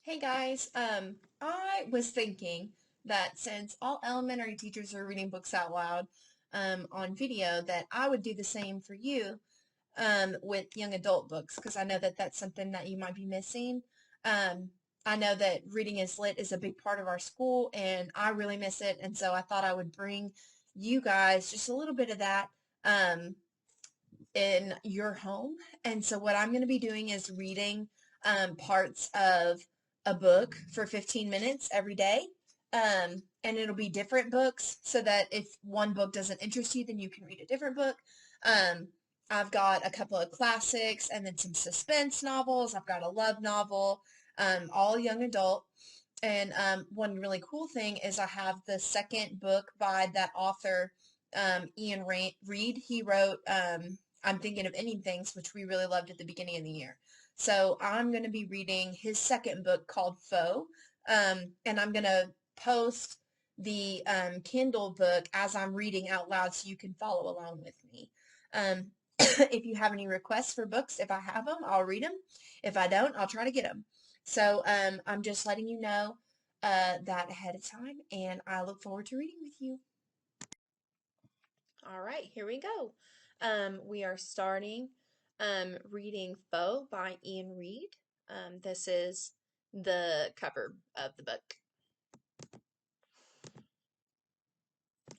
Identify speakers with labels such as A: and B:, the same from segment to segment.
A: Hey guys, I was thinking that since all elementary teachers are reading books out loud on video, that I would do the same for you with young adult books because I know that that's something that you might be missing. Um, I know that reading is lit is a big part of our school, and I really miss it, and so I thought I would bring you guys just a little bit of that um, in your home. And so what I'm going to be doing is reading parts of a book for 15 minutes every day. And it'll be different books so that if one book doesn't interest you, then you can read a different book. Um, I've got a couple of classics and then some suspense novels. I've got a love novel, all young adult. And one really cool thing is I have the second book by that author, Iain Reid. He wrote I'm Thinking of Ending Things, which we really loved at the beginning of the year. So I'm going to be reading his second book called Foe, and I'm going to post the Kindle book as I'm reading out loud so you can follow along with me. Um, if you have any requests for books, if I have them, I'll read them. If I don't, I'll try to get them. So I'm just letting you know that ahead of time, and I look forward to reading with you. All right, here we go. We are starting reading Foe by Iain Reid. This is the cover of the book.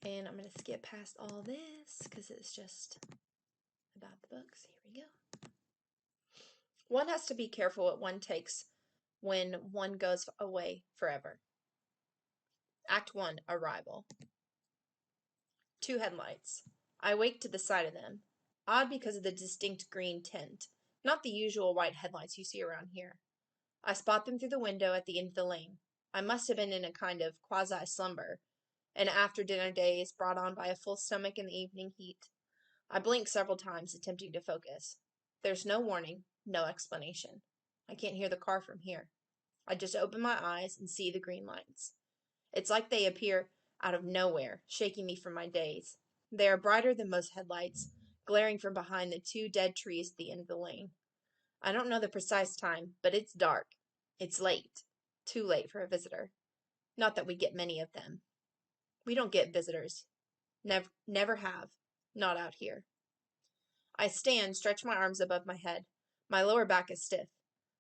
A: And I'm going to skip past all this because it's just about the books. Here we go. One has to be careful what one takes when one goes away forever. Act 1, Arrival. Two headlights. I awake to the sight of them. Odd because of the distinct green tint, not the usual white headlights you see around here. I spot them through the window at the end of the lane. I must have been in a kind of quasi-slumber, an after-dinner daze brought on by a full stomach in the evening heat. I blink several times, attempting to focus. There's no warning, no explanation. I can't hear the car from here. I just open my eyes and see the green lights. It's like they appear out of nowhere, shaking me from my daze. They are brighter than most headlights, glaring from behind the two dead trees at the end of the lane. I don't know the precise time, but it's dark. It's late. Too late for a visitor. Not that we get many of them. We don't get visitors. Never have. Not out here. I stand, stretch my arms above my head. My lower back is stiff.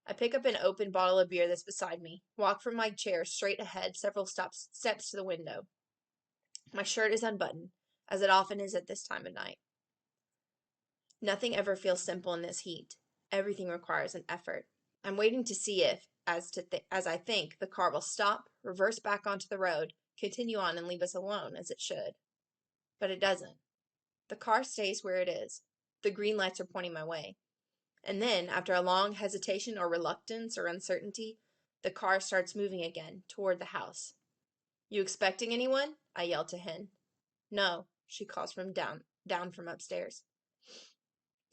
A: I pick up an open bottle of beer that's beside me, walk from my chair straight ahead several steps to the window. My shirt is unbuttoned, as it often is at this time of night. Nothing ever feels simple in this heat. Everything requires an effort. I'm waiting to see if, as I think, the car will stop, reverse back onto the road, continue on, and leave us alone, as it should. But it doesn't. The car stays where it is. The green lights are pointing my way. And then, after a long hesitation or reluctance or uncertainty, the car starts moving again, toward the house. You expecting anyone? I yell to Hen. No, she calls from down from upstairs.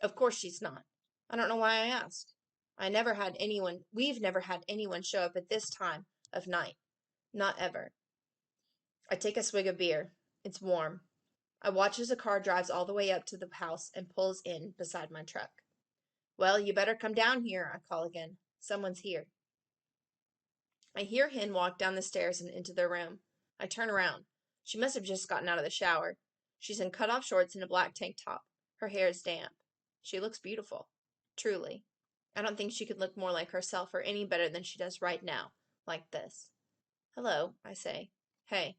A: Of course she's not. I don't know why I asked. We've never had anyone show up at this time of night. Not ever. I take a swig of beer. It's warm. I watch as the car drives all the way up to the house and pulls in beside my truck. Well, you better come down here, I call again. Someone's here. I hear Hen walk down the stairs and into their room. I turn around. She must have just gotten out of the shower. She's in cut-off shorts and a black tank top. Her hair is damp. She looks beautiful. Truly. I don't think she could look more like herself or any better than she does right now, like this. Hello, I say. Hey.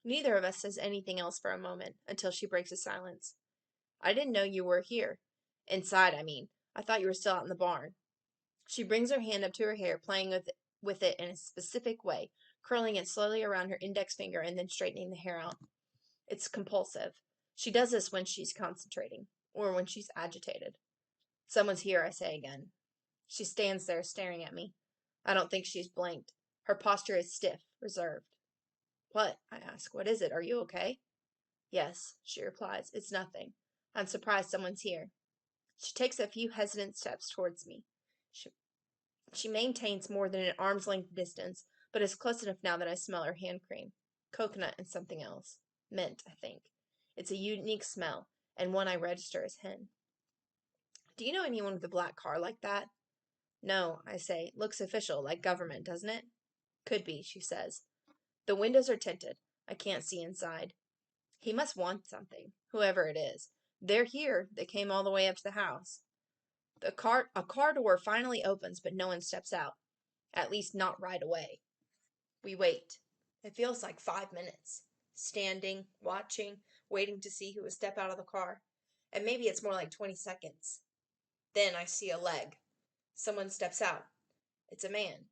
A: Neither of us says anything else for a moment, until she breaks the silence. I didn't know you were here. Inside, I mean. I thought you were still out in the barn. She brings her hand up to her hair, playing with it in a specific way, curling it slowly around her index finger and then straightening the hair out. It's compulsive. She does this when she's concentrating, or when she's agitated. Someone's here, I say again. She stands there, staring at me. I don't think she's blinked. Her posture is stiff, reserved. What? I ask. What is it? Are you okay? Yes, she replies. It's nothing. I'm surprised someone's here. She takes a few hesitant steps towards me. She maintains more than an arm's length distance, but is close enough now that I smell her hand cream. Coconut and something else. Mint, I think. It's a unique smell, and one I register as Hen. Do you know anyone with a black car like that? No, I say. Looks official, like government, doesn't it? Could be, she says. The windows are tinted. I can't see inside. He must want something, whoever it is. They're here. They came all the way up to the house. A car door finally opens, but no one steps out. At least not right away. We wait. It feels like 5 minutes. Standing, watching, waiting to see who would step out of the car. And maybe it's more like 20 seconds. Then I see a leg. Someone steps out. It's a man.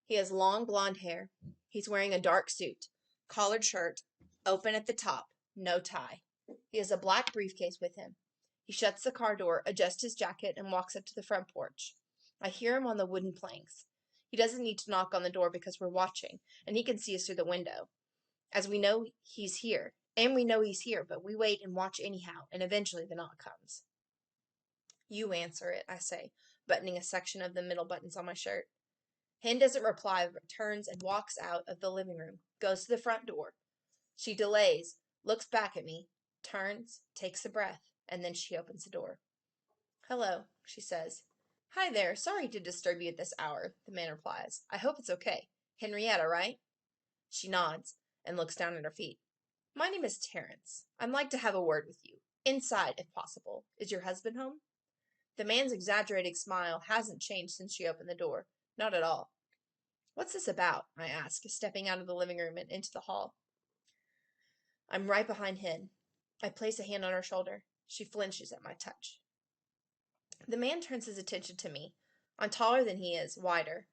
A: He has long blonde hair. He's wearing a dark suit, collared shirt, open at the top, no tie. He has a black briefcase with him. He shuts the car door, adjusts his jacket, and walks up to the front porch. I hear him on the wooden planks. He doesn't need to knock on the door because we're watching, and he can see us through the window. As we know he's here, and we know he's here, but we wait and watch anyhow, and eventually the knock comes. You answer it, I say, buttoning a section of the middle buttons on my shirt. Hen doesn't reply, but turns and walks out of the living room, goes to the front door. She delays, looks back at me, turns, takes a breath, and then she opens the door. Hello, she says. Hi there, sorry to disturb you at this hour, the man replies. I hope it's okay. Henrietta, right? She nods and looks down at her feet. My name is Terence. I'd like to have a word with you. Inside, if possible. Is your husband home? The man's exaggerated smile hasn't changed since she opened the door. Not at all. What's this about? I ask, stepping out of the living room and into the hall. I'm right behind Hen. I place a hand on her shoulder. She flinches at my touch. The man turns his attention to me. I'm taller than he is, wider,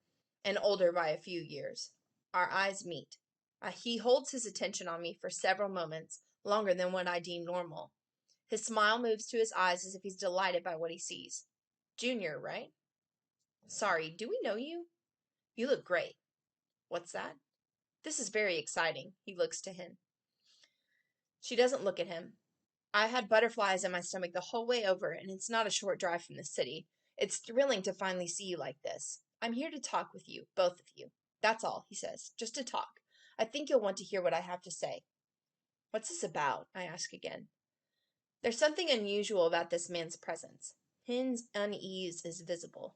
A: and older by a few years. Our eyes meet. He holds his attention on me for several moments, longer than what I deem normal. His smile moves to his eyes as if he's delighted by what he sees. Junior, right? Sorry, do we know you? You look great. What's that? This is very exciting. He looks to Hen. She doesn't look at him. I had butterflies in my stomach the whole way over, and it's not a short drive from the city. It's thrilling to finally see you like this. I'm here to talk with you, both of you. That's all, he says. Just to talk. I think you'll want to hear what I have to say. What's this about? I ask again. There's something unusual about this man's presence. Hen's unease is visible.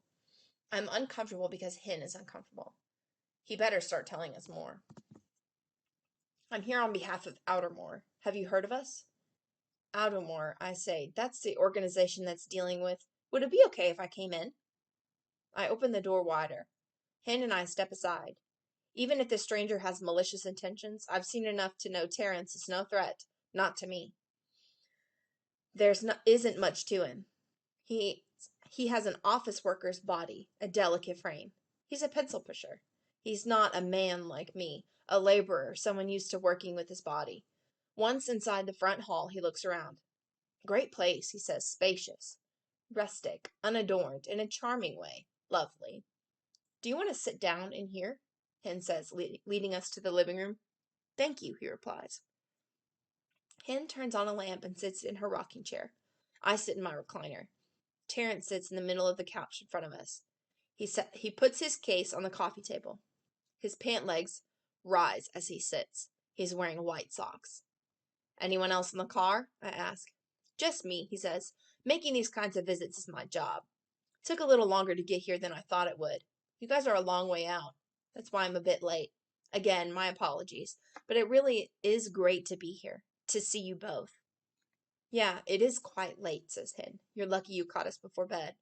A: I'm uncomfortable because Hen is uncomfortable. He better start telling us more. I'm here on behalf of Outermore. Have you heard of us? Outermore, I say. That's the organization that's dealing with. Would it be okay if I came in? I open the door wider. Hen and I step aside. Even if the stranger has malicious intentions, I've seen enough to know Terence is no threat. Not to me. Isn't much to him. He has an office worker's body, a delicate frame. He's a pencil pusher. He's not a man like me, a laborer, someone used to working with his body. Once inside the front hall, he looks around. Great place, he says, spacious, rustic, unadorned, in a charming way. Lovely. Do you want to sit down in here? Hen says, leading us to the living room. Thank you, he replies. Hen turns on a lamp and sits in her rocking chair. I sit in my recliner. Terence sits in the middle of the couch in front of us. He puts his case on the coffee table. His pant legs rise as he sits. He's wearing white socks. Anyone else in the car? I ask. Just me, he says. Making these kinds of visits is my job. Took a little longer to get here than I thought it would. You guys are a long way out. That's why I'm a bit late. Again, my apologies. But it really is great to be here. To see you both. Yeah, it is quite late, says Hen. You're lucky you caught us before bed.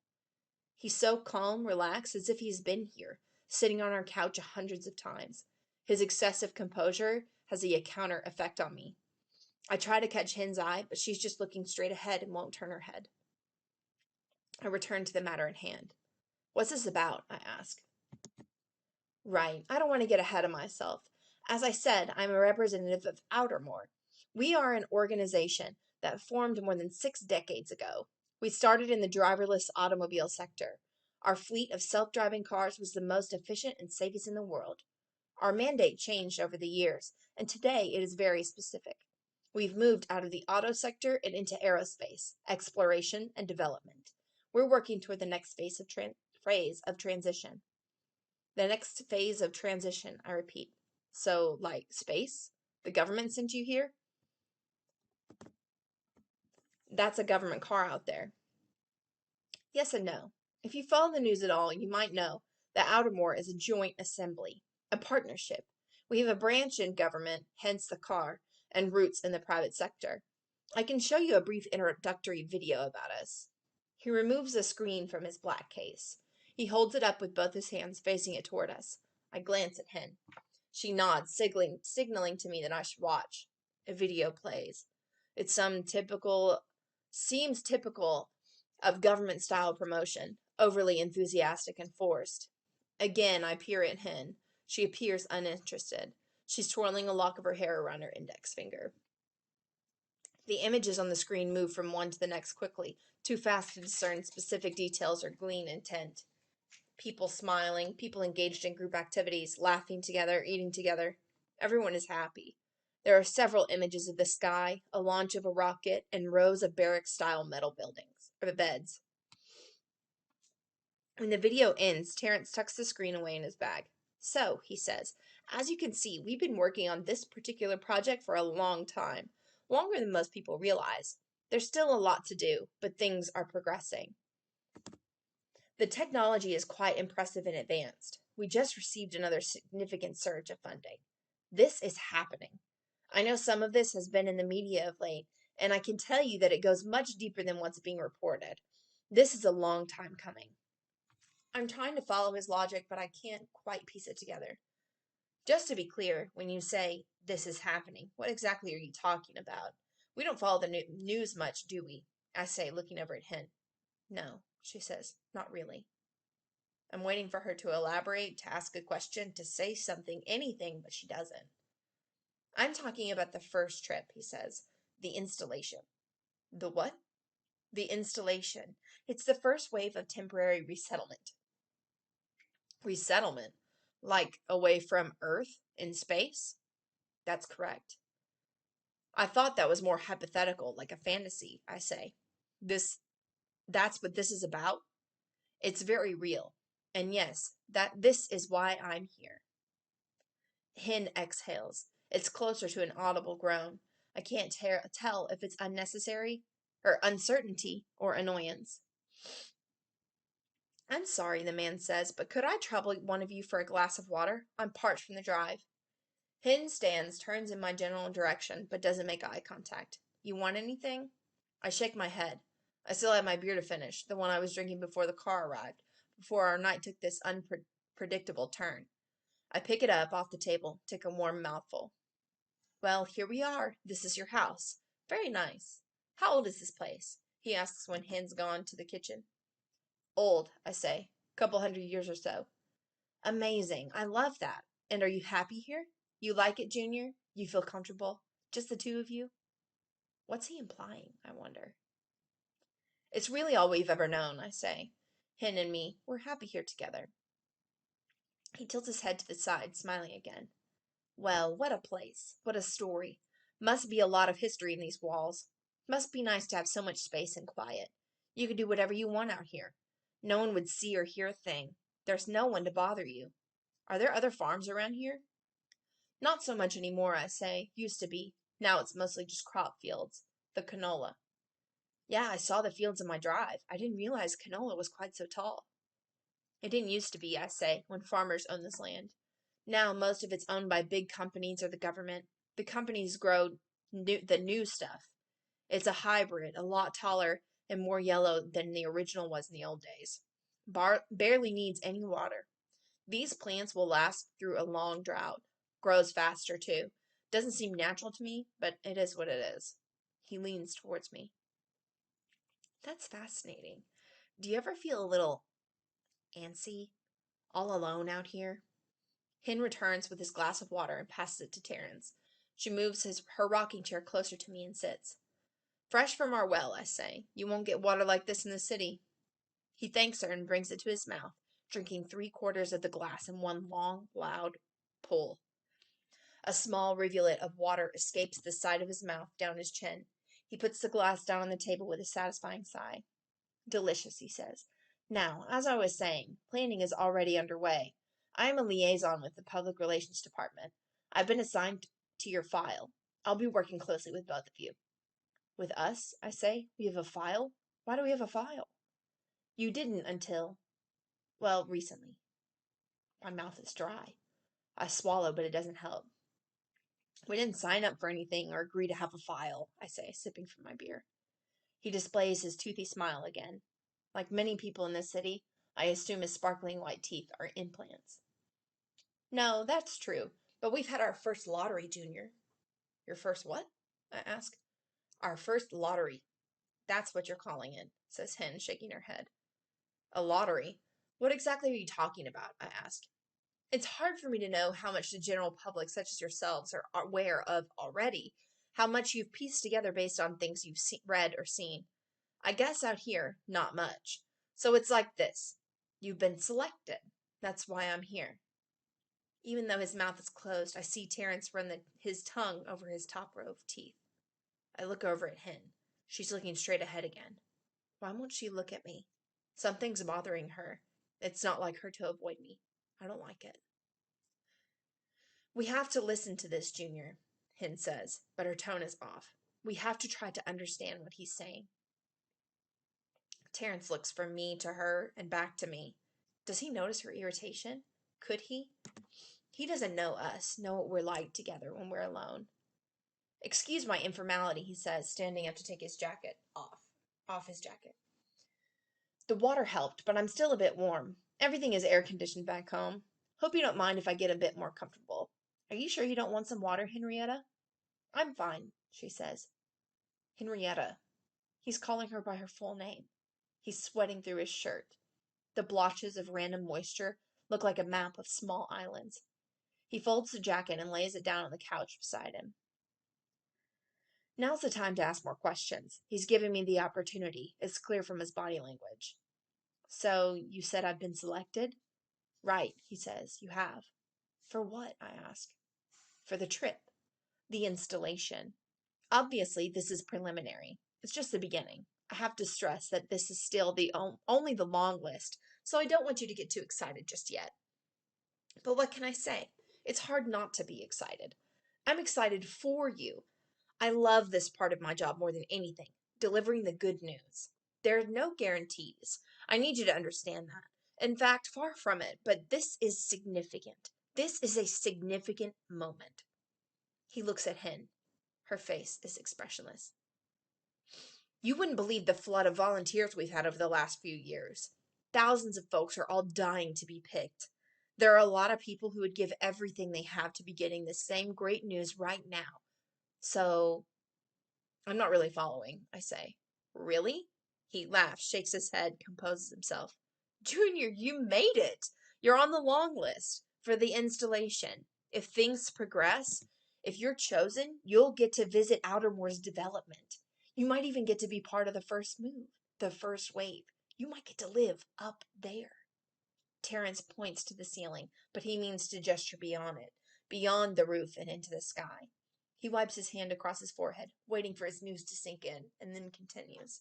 A: He's so calm, relaxed, as if he's been here, sitting on our couch hundreds of times. His excessive composure has a counter effect on me. I try to catch Hen's eye, but she's just looking straight ahead and won't turn her head. I return to the matter at hand. What's this about? I ask. Right, I don't want to get ahead of myself. As I said, I'm a representative of Outermore. We are an organization that formed more than 6 decades ago. We started in the driverless automobile sector. Our fleet of self-driving cars was the most efficient and safest in the world. Our mandate changed over the years, and today it is very specific. We've moved out of the auto sector and into aerospace, exploration, and development. We're working toward the next phase of transition. The next phase of transition, I repeat. So, like space? The government sent you here? That's a government car out there. Yes and no. If you follow the news at all, you might know that Outermore is a joint assembly, a partnership. We have a branch in government, hence the car, and roots in the private sector. I can show you a brief introductory video about us. He removes a screen from his black case. He holds it up with both his hands, facing it toward us. I glance at Hen. She nods, signaling to me that I should watch. A video plays. It's seems typical of government-style promotion, overly enthusiastic and forced. Again, I peer at Hen. She appears uninterested. She's twirling a lock of her hair around her index finger. The images on the screen move from one to the next quickly, too fast to discern specific details or glean intent. People smiling, people engaged in group activities, laughing together, eating together. Everyone is happy. There are several images of the sky, a launch of a rocket, and rows of barrack-style metal buildings, or the beds. When the video ends, Terrence tucks the screen away in his bag. So, he says, as you can see, we've been working on this particular project for a long time, longer than most people realize. There's still a lot to do, but things are progressing. The technology is quite impressive and advanced. We just received another significant surge of funding. This is happening. I know some of this has been in the media of late, and I can tell you that it goes much deeper than what's being reported. This is a long time coming. I'm trying to follow his logic, but I can't quite piece it together. Just to be clear, when you say, this is happening, what exactly are you talking about? We don't follow the news much, do we? I say, looking over at Hen. No, she says, not really. I'm waiting for her to elaborate, to ask a question, to say something, anything, but she doesn't. I'm talking about the first trip, he says. The installation. The what? The installation. It's the first wave of temporary resettlement. Resettlement? Like away from Earth in space? That's correct. I thought that was more hypothetical, like a fantasy, I say. That's what this is about? It's very real. And yes, this is why I'm here. Hen exhales. It's closer to an audible groan. I can't tell if it's unnecessary, or uncertainty, or annoyance. I'm sorry, the man says, but could I trouble one of you for a glass of water? I'm parched from the drive. Hen stands, turns in my general direction, but doesn't make eye contact. You want anything? I shake my head. I still have my beer to finish, the one I was drinking before the car arrived, before our night took this unpredictable turn. I pick it up off the table, take a warm mouthful. Well, here we are. This is your house. Very nice. How old is this place? He asks when Hen's gone to the kitchen. Old, I say. Couple 100 years or so. Amazing. I love that. And are you happy here? You like it, Junior? You feel comfortable? Just the two of you? What's he implying, I wonder? It's really all we've ever known, I say. Hen and me, we're happy here together. He tilts his head to the side, smiling again. Well, what a place. What a story. Must be a lot of history in these walls. Must be nice to have so much space and quiet. You could do whatever you want out here. No one would see or hear a thing. There's no one to bother you. Are there other farms around here? Not so much anymore, I say. Used to be. Now it's mostly just crop fields. The canola. Yeah, I saw the fields in my drive. I didn't realize canola was quite so tall. It didn't used to be, I say, when farmers owned this land. Now most of it's owned by big companies or the government. The companies grow the new stuff. It's a hybrid, a lot taller and more yellow than the original was in the old days. Barely needs any water. These plants will last through a long drought. Grows faster, too. Doesn't seem natural to me, but it is what it is. He leans towards me. That's fascinating. Do you ever feel a little antsy, all alone out here? Hen returns with his glass of water and passes it to Terrence. She moves her rocking chair closer to me and sits. Fresh from our well, I say. You won't get water like this in the city. He thanks her and brings it to his mouth, drinking 3/4 of the glass in one long, loud pull. A small rivulet of water escapes the side of his mouth down his chin. He puts the glass down on the table with a satisfying sigh. Delicious, he says. Now, as I was saying, planning is already underway. I am a liaison with the Public Relations Department. I've been assigned to your file. I'll be working closely with both of you. With us, I say? We have a file? Why do we have a file? You didn't until, well, recently. My mouth is dry. I swallow, but it doesn't help. We didn't sign up for anything or agree to have a file, I say, sipping from my beer. He displays his toothy smile again. Like many people in this city, I assume his sparkling white teeth are implants. No, that's true, but we've had our first lottery, Junior. Your first what? I ask. Our first lottery. That's what you're calling it, says Hen, shaking her head. A lottery? What exactly are you talking about? I ask. It's hard for me to know how much the general public, such as yourselves, are aware of already, how much you've pieced together based on things you've read or seen. I guess out here, not much. So it's like this. You've been selected. That's why I'm here. Even though his mouth is closed, I see Terrence run his tongue over his top row of teeth. I look over at Hen. She's looking straight ahead again. Why won't she look at me? Something's bothering her. It's not like her to avoid me. I don't like it. We have to listen to this, Junior, Hen says, but her tone is off. We have to try to understand what he's saying. Terrence looks from me to her and back to me. Does he notice her irritation? Could he? He doesn't know us, know what we're like together when we're alone. Excuse my informality, he says, standing up to take his jacket off his jacket. The water helped, but I'm still a bit warm. Everything is air-conditioned back home. Hope you don't mind if I get a bit more comfortable. Are you sure you don't want some water, Henrietta? I'm fine, she says. Henrietta. He's calling her by her full name. He's sweating through his shirt. The blotches of random moisture look like a map of small islands. He folds the jacket and lays it down on the couch beside him. Now's the time to ask more questions. He's giving me the opportunity. It's clear from his body language. So, you said I've been selected? Right, he says. You have. For what? I ask. For the trip. The installation. Obviously, this is preliminary. It's just the beginning. I have to stress that this is still the only the long list, so I don't want you to get too excited just yet. But what can I say? It's hard not to be excited. I'm excited for you. I love this part of my job more than anything, delivering the good news. There are no guarantees. I need you to understand that. In fact, far from it, but this is significant. This is a significant moment. He looks at Hen. Her face is expressionless. You wouldn't believe the flood of volunteers we've had over the last few years. Thousands of folks are all dying to be picked. There are a lot of people who would give everything they have to be getting the same great news right now. So, I'm not really following, I say. Really? He laughs, shakes his head, composes himself. Junior, you made it! You're on the long list for the installation. If things progress, if you're chosen, you'll get to visit Outermore's development. You might even get to be part of the first move, the first wave. You might get to live up there. Terrence points to the ceiling, but he means to gesture beyond it, beyond the roof and into the sky. He wipes his hand across his forehead, waiting for his news to sink in, and then continues.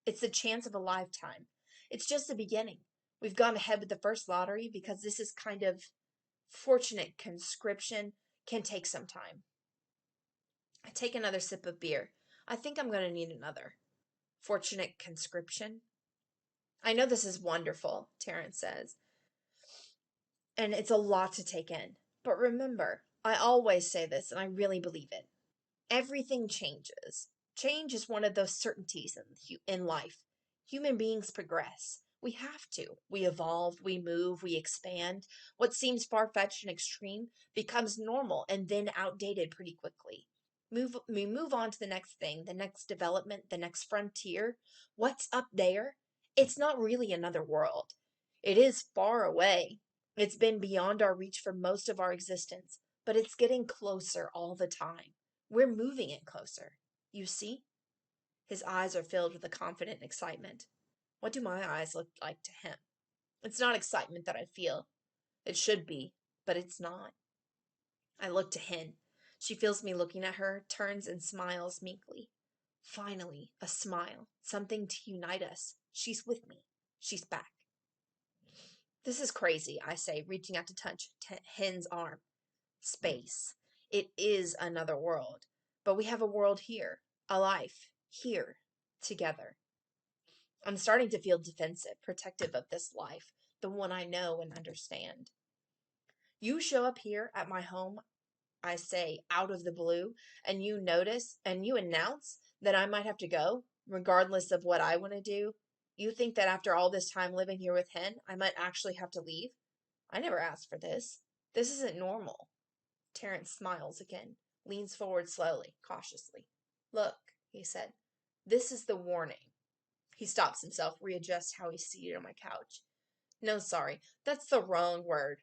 A: It's the chance of a lifetime. It's just the beginning. We've gone ahead with the first lottery because this is kind of fortunate conscription can take some time. I take another sip of beer. I think I'm going to need another. Fortunate conscription? I know this is wonderful, Terrence says, and it's a lot to take in. But remember, I always say this, and I really believe it. Everything changes. Change is one of those certainties in life. Human beings progress. We have to. We evolve, we move, we expand. What seems far-fetched and extreme becomes normal and then outdated pretty quickly. We move on to the next thing, the next development, the next frontier. What's up there? It's not really another world. It is far away. It's been beyond our reach for most of our existence, but it's getting closer all the time. We're moving it closer. You see? His eyes are filled with a confident excitement. What do my eyes look like to him? It's not excitement that I feel. It should be, but it's not. I look to Hen. She feels me looking at her, turns and smiles meekly. Finally, a smile. Something to unite us. She's with me. She's back. This is crazy, I say, reaching out to touch Hen's arm. Space. It is another world. But we have a world here. A life. Here. Together. I'm starting to feel defensive, protective of this life, the one I know and understand. You show up here at my home, I say, out of the blue, and you announce that I might have to go, regardless of what I want to do. You think that after all this time living here with Hen, I might actually have to leave? I never asked for this. This isn't normal. Terrence smiles again, leans forward slowly, cautiously. Look, he said, this is the warning. He stops himself, readjusts how he's seated on my couch. No, sorry, that's the wrong word.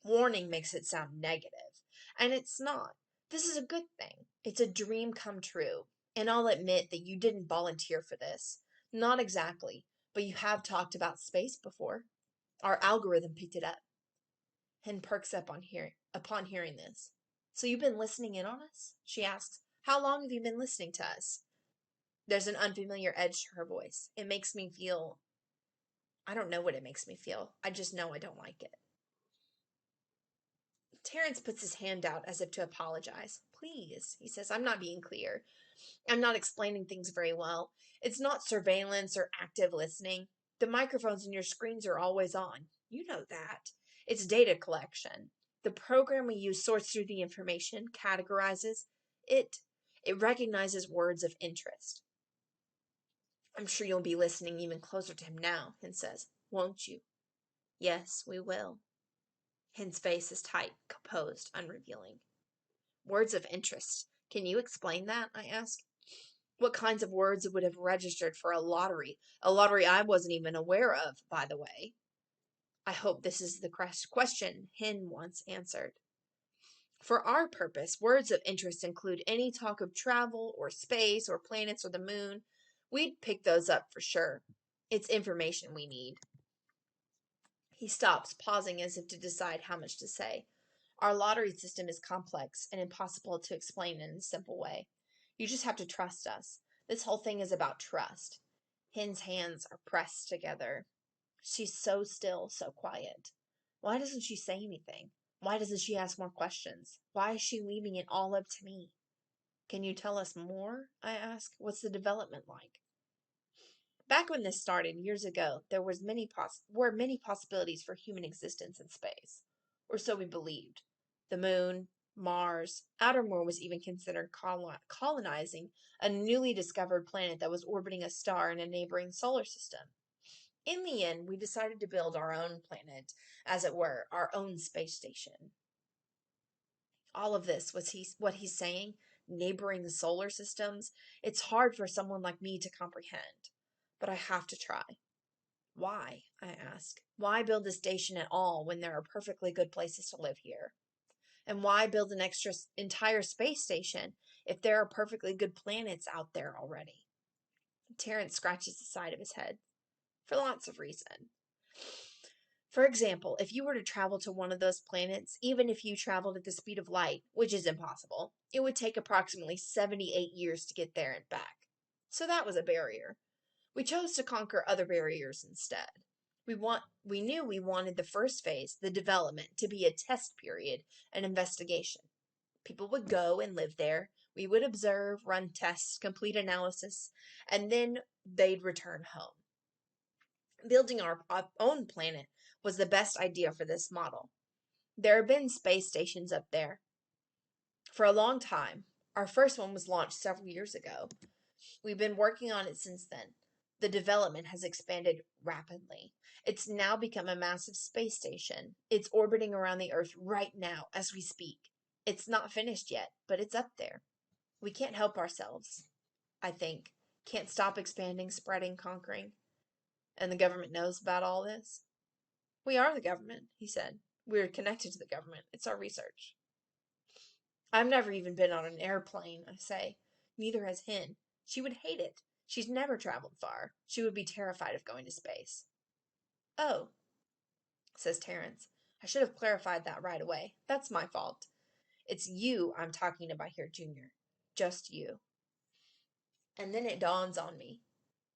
A: Warning makes it sound negative, and it's not. This is a good thing. It's a dream come true, and I'll admit that you didn't volunteer for this. Not exactly, but you have talked about space before. Our algorithm picked it up. Hen perks up upon hearing this. So you've been listening in on us? She asks. How long have you been listening to us? There's an unfamiliar edge to her voice. It makes me feel... I don't know what it makes me feel. I just know I don't like it. Terrence puts his hand out as if to apologize. Please, he says, I'm not being clear. I'm not explaining things very well. It's not surveillance or active listening. The microphones in your screens are always on. You know that. It's data collection. The program we use sorts through the information, categorizes it. It recognizes words of interest. I'm sure you'll be listening even closer to him now, Hen says. Won't you? Yes, we will. Hen's face is tight, composed, unrevealing. Words of interest. Can you explain that? I ask. What kinds of words would have registered for a lottery I wasn't even aware of, by the way? I hope this is the question Hen once answered. For our purpose, words of interest include any talk of travel or space or planets or the moon. We'd pick those up for sure. It's information we need. He stops, pausing as if to decide how much to say. Our lottery system is complex and impossible to explain in a simple way. You just have to trust us. This whole thing is about trust. Hen's hands are pressed together. She's so still, so quiet. Why doesn't she say anything? Why doesn't she ask more questions? Why is she leaving it all up to me? Can you tell us more? I ask. What's the development like? Back when this started years ago, there were many possibilities for human existence in space, or so we believed. The moon, Mars, Outermore was even considered colonizing a newly discovered planet that was orbiting a star in a neighboring solar system. In the end, we decided to build our own planet, as it were, our own space station. All of this, what he's saying, neighboring solar systems, it's hard for someone like me to comprehend. But I have to try. Why, I ask. Why build a station at all when there are perfectly good places to live here? And why build an entire space station if there are perfectly good planets out there already? Terrence scratches the side of his head. For lots of reasons. For example, if you were to travel to one of those planets, even if you traveled at the speed of light, which is impossible, it would take approximately 78 years to get there and back. So that was a barrier. We chose to conquer other barriers instead. We knew we wanted the first phase, the development, to be a test period, an investigation. People would go and live there. We would observe, run tests, complete analysis, and then they'd return home. Building our own planet was the best idea for this model. There have been space stations up there for a long time. Our first one was launched several years ago. We've been working on it since then. The development has expanded rapidly. It's now become a massive space station. It's orbiting around the Earth right now as we speak. It's not finished yet, but it's up there. We can't help ourselves, I think. Can't stop expanding, spreading, conquering. And the government knows about all this? We are the government, he said. We're connected to the government. It's our research. I've never even been on an airplane, I say. Neither has Hen. She would hate it. She's never traveled far. She would be terrified of going to space. Oh, says Terrence. I should have clarified that right away. That's my fault. It's you I'm talking about here, Junior. Just you. And then it dawns on me.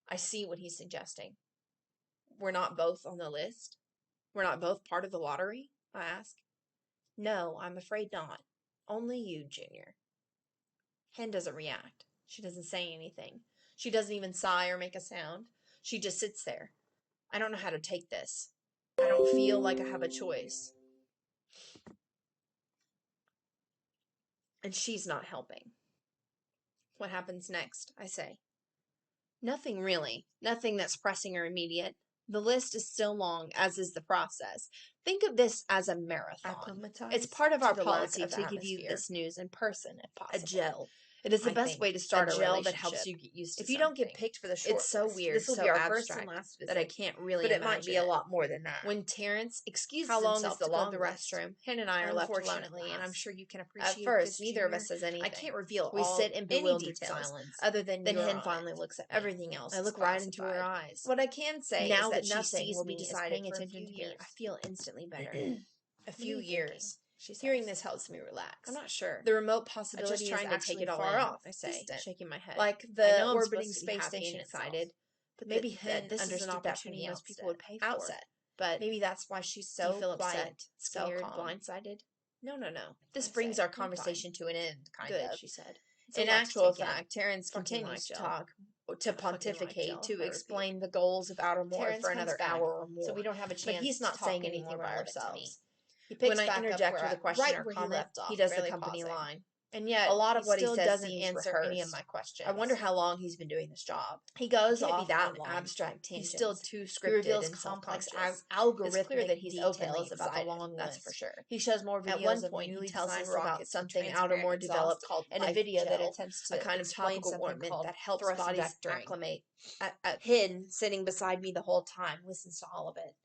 A: I see what he's suggesting. We're not both on the list? We're not both part of the lottery? I ask. No, I'm afraid not. Only you, Junior. Hen doesn't react. She doesn't say anything. She doesn't even sigh or make a sound. She just sits there. I don't know how to take this. I don't feel like I have a choice. And she's not helping. What happens next? I say. Nothing really. Nothing that's pressing or immediate. The list is still long, as is the process. Think of this as a marathon. It's part of our policy to give you this news in person, if possible.
B: A gel.
A: It is the best way to start a
B: gel
A: relationship.
B: that helps you get used to
A: If you don't get picked for the short
B: it's so
A: list,
B: weird.
A: this will
B: so
A: be our
B: abstract
A: first and last visit
B: that I can't really
A: but it
B: imagine
A: might be a
B: it.
A: lot more than that. When Terrence excuses himself to go to the restroom, Hen and I are left alone at last.
B: and I'm sure you can appreciate
A: At first,
B: this,
A: neither of
B: Junior.
A: us says anything.
B: I can't reveal
A: We sit in bewildered
B: details
A: silence.
B: other than
A: Then
B: you're
A: Hen
B: on
A: finally
B: it.
A: looks at me.
B: Everything else
A: I look
B: is
A: right into her
B: classified.
A: eyes.
B: What I can say
A: Now
B: is
A: that
B: that
A: she
B: nothing
A: sees
B: will
A: me
B: be
A: is
B: decided
A: paying
B: for a
A: attention
B: few
A: to me,
B: years.
A: I feel instantly better.
B: A few years.
A: She says.
B: Hearing this helps me relax.
A: I'm not sure.
B: The remote possibility
A: trying
B: is
A: to
B: actually
A: take it all
B: far
A: in,
B: off.
A: I say,
B: Distant.
A: shaking my head.
B: Like
A: I
B: the
A: know I'm
B: orbiting
A: supposed to be
B: space
A: happy
B: station
A: and
B: itself.
A: excited,
B: But
A: maybe
B: maybe
A: Hen
B: this
A: understood
B: is an
A: that from the
B: opportunity most people
A: outset.
B: would pay for.
A: But
B: Maybe that's why she's
A: do you
B: so
A: feel
B: quiet,
A: upset,
B: so
A: scared,
B: calm.
A: blindsided? No.
B: This
A: I
B: brings
A: say,
B: our
A: "I'm
B: conversation to an end, kind
A: Good,
B: of.
A: she said. It's
B: In
A: a lot to
B: actual
A: take in.
B: fact, Terrence
A: Fucking
B: continues
A: like
B: to
A: gel.
B: talk, to
A: Fucking like
B: pontificate,
A: gel, I
B: to
A: repeat.
B: explain the goals of Outermore
A: Terrence
B: for
A: comes
B: another
A: back,
B: hour or more.
A: so we don't have a chance
B: But he's not
A: to
B: saying
A: talk
B: anything
A: anymore by
B: relevant to me.
A: ourselves. He picks
B: When I
A: back up
B: interject
A: where
B: with a question
A: right
B: or
A: where he
B: comment,
A: left off,
B: he does the
A: barely
B: company
A: pausing.
B: line.
A: And yet,
B: A lot of
A: he
B: what he
A: still
B: says
A: doesn't
B: seems
A: answer any of
B: rehearsed.
A: my questions.
B: I wonder how long he's been doing this job.
A: He goes
B: He can't be
A: off
B: that
A: on
B: long.
A: abstract
B: He's
A: tangents.
B: still too
A: He
B: scripted
A: reveals
B: and
A: complex
B: self-conscious.
A: algorithmic
B: It's clear that he's
A: details
B: openly
A: about the
B: excited,
A: long
B: that's
A: list.
B: for sure.
A: He shows more
B: At
A: videos
B: one
A: of
B: point,
A: newly
B: he tells
A: designed
B: us about
A: rockets
B: something
A: with transparent
B: Outermore
A: exhaust
B: developed called
A: and a
B: life
A: video that
B: gel,
A: attempts
B: a
A: to
B: kind of
A: explain
B: topical
A: something
B: ointment
A: called
B: that helps
A: thrust
B: bodies
A: vectoring.
B: acclimate.
A: At
B: Hidden, sitting beside me the whole time, listens to all of it.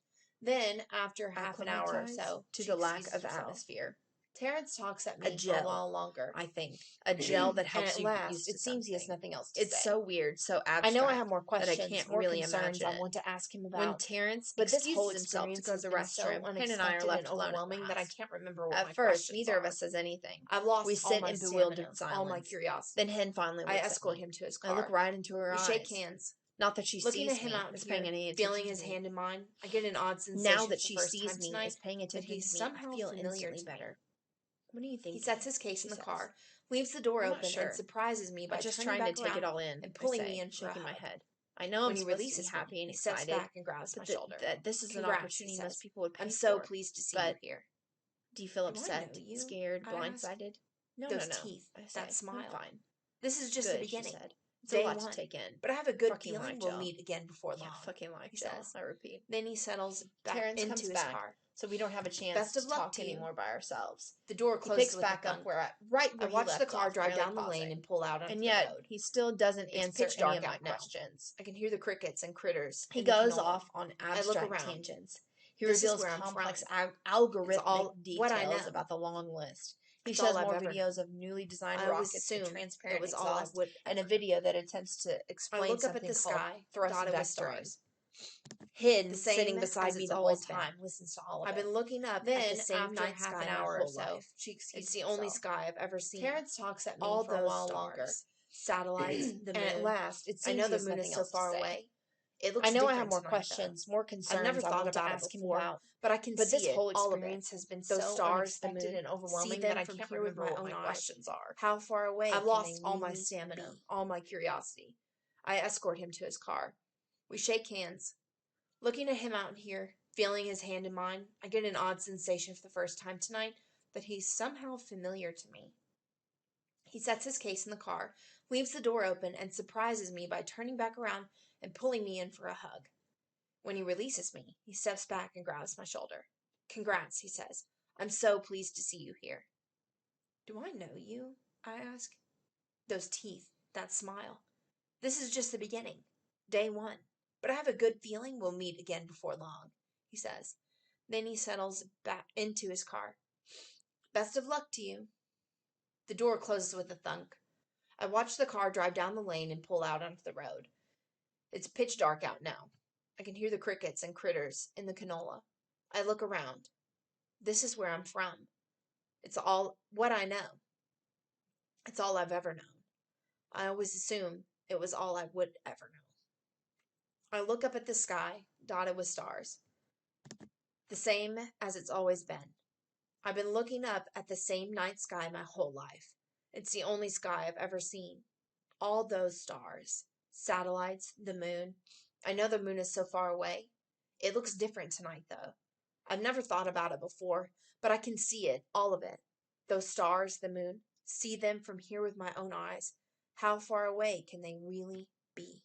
B: Then, after half an hour or so,
A: to
B: she
A: the lack
B: excuses
A: of
B: herself.
A: atmosphere.
B: Terrence talks at
A: A
B: me for a
A: gel,
B: while longer.
A: I think.
B: A gel that
A: And
B: helps
A: at
B: you get
A: last,
B: used to
A: it seems he has
B: something.
A: nothing else to
B: It's
A: say.
B: so weird, so abstract.
A: I know I have more
B: that I
A: questions,
B: can't
A: more
B: really
A: concerns
B: imagine
A: I
B: it.
A: want to ask him
B: When
A: about.
B: Terrence
A: But this
B: excuses
A: whole
B: himself to
A: experience
B: go to
A: has
B: the
A: been so
B: restroom, Hen and I are
A: unexpected
B: left
A: and
B: alone at
A: overwhelming that I
B: last.
A: can't remember what my
B: At first,
A: questions
B: neither
A: are.
B: of us says anything.
A: I've lost
B: We
A: all
B: sit
A: my
B: in
A: stamina,
B: bewildered silence.
A: all my curiosity.
B: Then Hen finally
A: I
B: looks
A: escort
B: at me.
A: him to his
B: I
A: car.
B: look right into her
A: We
B: eyes.
A: shake hands. Not that she
B: Looking
A: sees
B: at him
A: me,
B: out
A: is
B: here,
A: paying any attention
B: feeling
A: to
B: his
A: me.
B: hand in mine, I get an odd sensation
A: Now that
B: for
A: she
B: the first
A: sees
B: time
A: me,
B: tonight
A: is paying
B: that
A: attention
B: he's
A: to me,
B: somehow
A: I feel
B: familiar
A: instantly
B: to me.
A: better. What are you thinking?
B: He sets his case
A: She
B: in the
A: says.
B: car, leaves the door
A: I'm not
B: open,
A: sure.
B: and surprises me by
A: I'm just
B: turning
A: trying to
B: back
A: take it
B: around
A: all in,
B: and pulling
A: I say,
B: me in for a
A: shaking my
B: hug.
A: head. I know
B: When
A: I'm
B: he
A: supposed to be
B: releases
A: happy
B: me,
A: and
B: he steps
A: excited,
B: back and grabs my
A: but
B: shoulder.
A: that this is an
B: Congrats,
A: opportunity
B: he
A: most
B: says.
A: people would pay
B: I'm so
A: for.
B: pleased to see
A: But
B: you here.
A: do you feel
B: Do I
A: upset,
B: know you?
A: scared,
B: I ask.
A: blindsided? No.
B: Those teeth,
A: I say,
B: that smile.
A: I'm fine.
B: This is just
A: Good,
B: the beginning.
A: she said. It's
B: Day
A: a lot
B: one.
A: to take in.
B: But I have a good
A: Fucking
B: feeling
A: like
B: we'll
A: gel.
B: meet again before
A: Yeah,
B: long.
A: fucking like
B: He
A: gel,
B: says.
A: I repeat.
B: Then he settles back
A: Terrence
B: into
A: comes
B: his
A: back,
B: car.
A: so we don't have a chance
B: Best of
A: to
B: luck
A: talk
B: to you.
A: anymore by ourselves.
B: The door
A: He
B: closes
A: picks
B: with a
A: back up
B: thunk.
A: right
B: I
A: where he
B: watch the
A: left
B: car
A: off,
B: drive
A: barely
B: down the
A: pausing.
B: lane and pull out onto
A: And
B: the
A: yet,
B: road.
A: he still doesn't
B: It's
A: answer
B: pitch
A: any
B: dark
A: of my
B: out now.
A: questions.
B: I can hear the crickets and critters.
A: He
B: in the
A: goes
B: canola.
A: off on
B: I look
A: abstract
B: around.
A: tangents. He
B: This is
A: reveals
B: where I'm
A: complex
B: from.
A: algorithmic
B: It's all what I
A: details
B: know.
A: about the long list. He
B: It's
A: shows
B: all I've
A: more
B: ever
A: videos of newly designed
B: I always
A: rockets with
B: assumed
A: transparent
B: it was all I
A: exhaust
B: would
A: and a
B: ever
A: video that attempts to
B: I
A: explain
B: look up at
A: something
B: the
A: called
B: sky,
A: thrust
B: dotted with
A: vectoring.
B: stars.
A: Hidden,
B: The same
A: sitting beside
B: as
A: me
B: it's
A: the whole
B: always been.
A: time, listens to all of
B: I've
A: it.
B: been looking up at
A: Then,
B: the same
A: after
B: night
A: half
B: sky
A: an
B: my
A: hour or
B: whole
A: so,
B: life.
A: she excuses
B: It's the only
A: herself.
B: sky I've ever seen.
A: Terrence talks at me
B: All
A: for a
B: those
A: while
B: stars,
A: longer.
B: satellites, the
A: And at
B: moon.
A: last, it
B: I
A: seems
B: know
A: he
B: the
A: has
B: moon
A: nothing
B: is so
A: else to
B: far
A: say.
B: away. It looks
A: I know I
B: different
A: have more
B: tonight,
A: questions, more
B: I've
A: concerns
B: never
A: I
B: thought
A: want to
B: about it
A: ask him
B: before,
A: about.
B: but I can
A: But
B: see
A: this
B: it,
A: whole
B: all of
A: experience
B: it.
A: has been
B: Those
A: so
B: stars, the
A: unexpected
B: moon,
A: and overwhelming
B: see
A: that
B: them
A: I
B: from
A: can't
B: here with
A: remember
B: my
A: what
B: own
A: my
B: eyes.
A: questions are.
B: How far away
A: I've
B: can
A: lost
B: they
A: all my
B: really
A: stamina,
B: be? All my curiosity. I escort him to his car. We shake hands. Looking at him out here, feeling his hand in mine, I get an odd sensation for the first time tonight that he's somehow familiar to me. He sets his case in the car, leaves the door open, and surprises me by turning back around and pulling me in for a hug. When he releases me, he steps back and grabs my shoulder. Congrats, he says. I'm so pleased to see you here. Do I know you? I ask. Those teeth, that smile. This is just the beginning. Day one. But I have a good feeling we'll meet again before long, he says. Then he settles back into his car. Best of luck to you. The door closes with a thunk. I watch the car drive down the lane and pull out onto the road. It's pitch dark out now. I can hear the crickets and critters in the canola. I look around. This is where I'm from. It's all what I know. It's all I've ever known. I always assumed it was all I would ever know. I look up at the sky, dotted with stars. The same as it's always been. I've been looking up at the same night sky my whole life. It's the only sky I've ever seen. All those stars, satellites, the moon. I know the moon is so far away. It looks different tonight, though. I've never thought about it before, but I can see it, all of it. Those stars, the moon, see them from here with my own eyes. How far away can they really be?